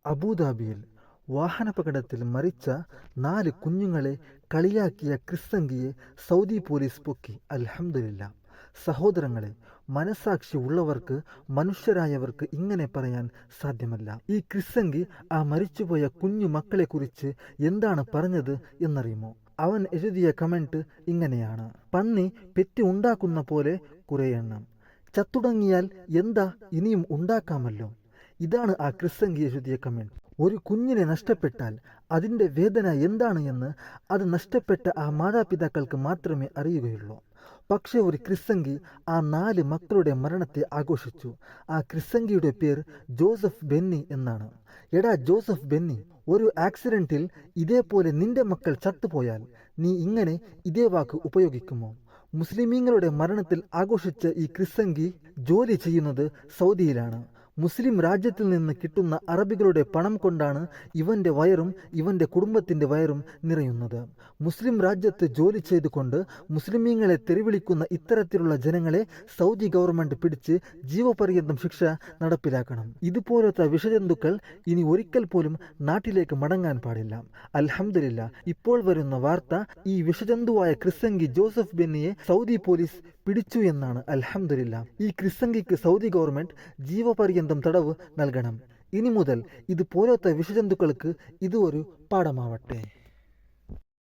അബുദാബിയിൽ വാഹനാപകടത്തിൽ മരിച്ച 4 കുഞ്ഞുങ്ങളെ കളിയാക്കിയ ക്രിസംഗിയെ സൗദി പോലീസ് പൊക്കി. അൽഹംദുലില്ലാ. സഹോദരങ്ങളെ, മനസാക്ഷി ഉള്ളവർക്ക്, മനുഷ്യരായവർക്ക് ഇങ്ങനെ പറയാൻ സാധ്യമല്ല. ഈ ക്രിസംഗി ആ മരിച്ചുപോയ കുഞ്ഞു മക്കളെക്കുറിച്ച് എന്താണ് പറഞ്ഞത് എന്നറിയുമോ? അവൻ എഴുതിയ കമന്റ് ഇങ്ങനെയാണ്: പന്നി പെറ്റി ഉണ്ടാക്കുന്ന പോലെ കുറേ എണ്ണം, ചത്തുടങ്ങിയാൽ എന്താ ഇനിയും ഉണ്ടാക്കാമല്ലോ. ഇതാണ് ആ ക്രിസംഗി എഴുതിയ കമന്റ്. ഒരു കുഞ്ഞിനെ നഷ്ടപ്പെട്ടാൽ അതിൻ്റെ വേദന എന്താണ് എന്ന് അത് നഷ്ടപ്പെട്ട ആ മാതാപിതാക്കൾക്ക് മാത്രമേ അറിയുകയുള്ളൂ. പക്ഷേ ഒരു ക്രിസംഗി ആ 4 മക്കളുടെ മരണത്തെ ആഘോഷിച്ചു. ആ ക്രിസംഗിയുടെ പേര് ജോസഫ് ബെന്നി എന്നാണ്. എടാ ജോസഫ് ബെന്നി, ഒരു ആക്സിഡന്റിൽ ഇതേപോലെ നിന്റെ മക്കൾ ചത്തുപോയാൽ നീ ഇങ്ങനെ ഇതേ വാക്ക് ഉപയോഗിക്കുമോ? മുസ്ലിമീങ്ങളുടെ മരണത്തിൽ ആഘോഷിച്ച ഈ ക്രിസംഗി ജോലി ചെയ്യുന്നത് സൗദിയിലാണ്. മുസ്ലിം രാജ്യത്തിൽ നിന്ന് കിട്ടുന്ന അറബികളുടെ പണം കൊണ്ടാണ് ഇവൻ്റെ വയറും ഇവൻ്റെ കുടുംബത്തിൻ്റെ വയറും നിറയുന്നത്. മുസ്ലിം രാജ്യത്ത് ജോലി ചെയ്തുകൊണ്ട് മുസ്ലിമീങ്ങളെ തെറിവിളിക്കുന്ന ഇത്തരത്തിലുള്ള ജനങ്ങളെ സൗദി ഗവൺമെൻറ് പിടിച്ച് ജീവപര്യന്തം ശിക്ഷ നടപ്പിലാക്കണം. ഇതുപോലത്തെ വിഷജന്തുക്കൾ ഇനി ഒരിക്കൽ പോലും നാട്ടിലേക്ക് മടങ്ങാൻ പാടില്ല. അൽഹംദുലില്ലാ, ഇപ്പോൾ വരുന്ന വാർത്ത ഈ വിഷജന്തുവായ ക്രിസംഗി ജോസഫ് ബെന്നിയെ സൗദി പോലീസ് പിടിച്ചു എന്നാണ്. അൽഹംദുലില്ലാ. ഈ ക്രിസംഗിക്ക് സൗദി ഗവൺമെൻറ് ജീവപര്യന്തം തടവ് നൽകണം. ഇനി മുതൽ ഇതുപോലത്തെ വിഷജന്തുക്കൾക്ക് ഇത് ഒരു പാഠമാവട്ടെ.